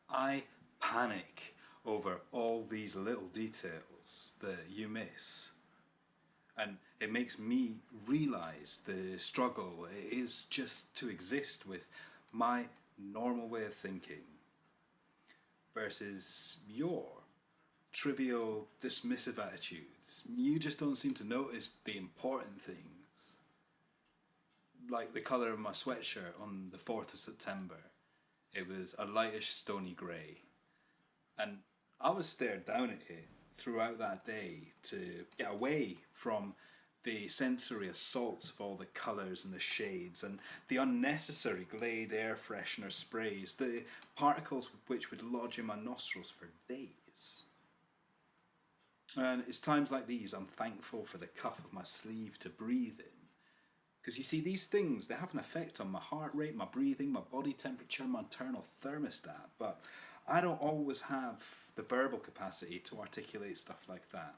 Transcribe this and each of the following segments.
I panic over all these little details that you miss. And it makes me realize the struggle it is just to exist with my normal way of thinking versus your trivial, dismissive attitudes. You just don't seem to notice the important things. Like the colour of my sweatshirt on the 4th of September. It was a lightish stony grey. And I was stared down at it throughout that day to get away from the sensory assaults of all the colours and the shades and the unnecessary Glade air freshener sprays, the particles which would lodge in my nostrils for days. And it's times like these I'm thankful for the cuff of my sleeve to breathe in. Because you see, these things, they have an effect on my heart rate, my breathing, my body temperature, my internal thermostat, but I don't always have the verbal capacity to articulate stuff like that.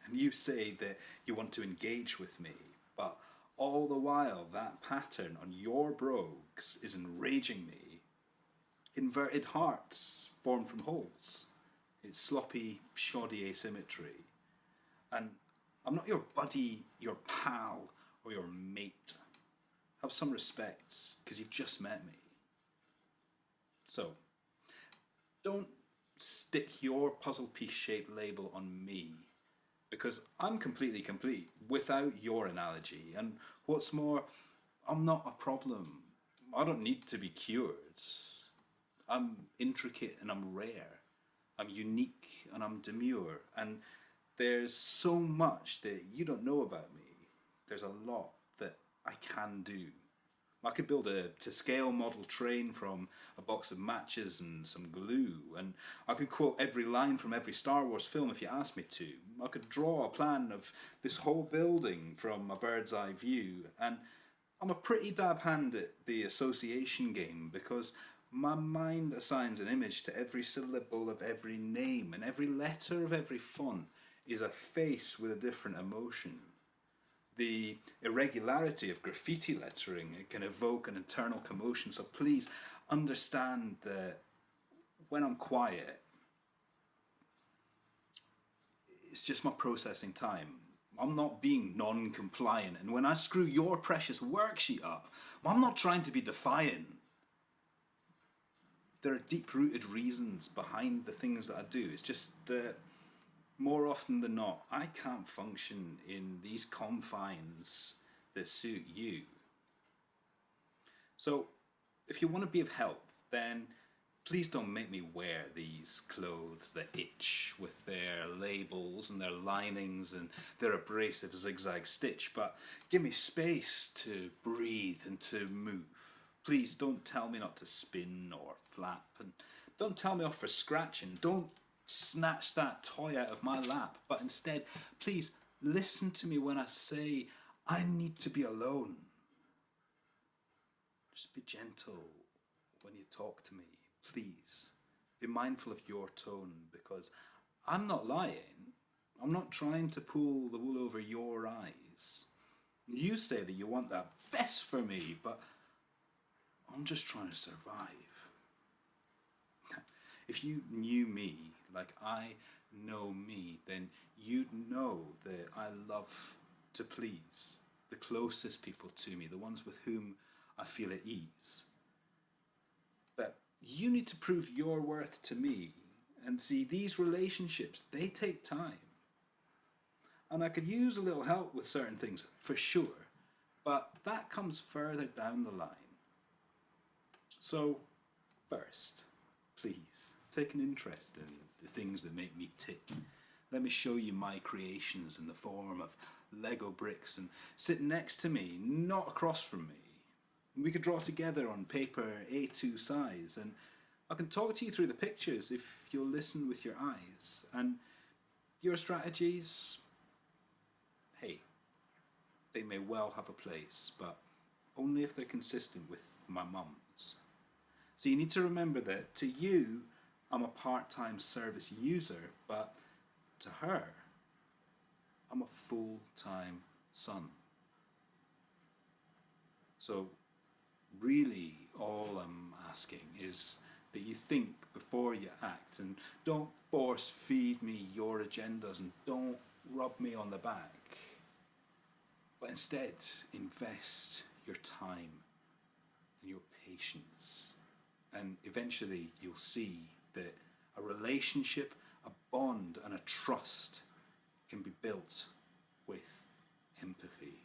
And you say that you want to engage with me, but all the while that pattern on your brogues is enraging me. Inverted hearts formed from holes. It's sloppy, shoddy asymmetry. And I'm not your buddy, your pal, or your mate. Have some respect, because you've just met me. So, don't stick your puzzle piece shaped label on me, because I'm completely complete without your analogy. And what's more, I'm not a problem. I don't need to be cured. I'm intricate and I'm rare. I'm unique and I'm demure. And there's so much that you don't know about me. There's a lot that I can do. I could build a to-scale model train from a box of matches and some glue, and I could quote every line from every Star Wars film if you asked me to. I could draw a plan of this whole building from a bird's eye view, and I'm a pretty dab hand at the association game because my mind assigns an image to every syllable of every name, and every letter of every font is a face with a different emotion. The irregularity of graffiti lettering, it can evoke an internal commotion, so please understand that when I'm quiet, it's just my processing time. I'm not being non-compliant, and when I screw your precious worksheet up, I'm not trying to be defiant. There are deep-rooted reasons behind the things that I do. It's just that more often than not, I can't function in these confines that suit you. So, if you want to be of help, then please don't make me wear these clothes that itch with their labels and their linings and their abrasive zigzag stitch, but give me space to breathe and to move. Please don't tell me not to spin or flap, and don't tell me off for scratching. Don't snatch that toy out of my lap, but instead, please listen to me when I say I need to be alone. Just be gentle when you talk to me, please. Be mindful of your tone, because I'm not lying. I'm not trying to pull the wool over your eyes. You say that you want that best for me, but I'm just trying to survive. If you knew me like I know me, then you'd know that I love to please the closest people to me, the ones with whom I feel at ease. But you need to prove your worth to me. And see, these relationships, they take time. And I could use a little help with certain things, for sure. But that comes further down the line. So, first, please, take an interest in the things that make me tick. Let me show you my creations in the form of Lego bricks, and sit next to me, not across from me. We could draw together on paper A2 size, and I can talk to you through the pictures if you'll listen with your eyes. And your strategies, hey, they may well have a place, but only if they're consistent with my mum's. So you need to remember that to you, I'm a part-time service user, but to her, I'm a full-time son. So really all I'm asking is that you think before you act, and don't force feed me your agendas, and don't rub me on the back. But instead, invest your time and your patience. And eventually you'll see that a relationship, a bond, and a trust can be built with empathy.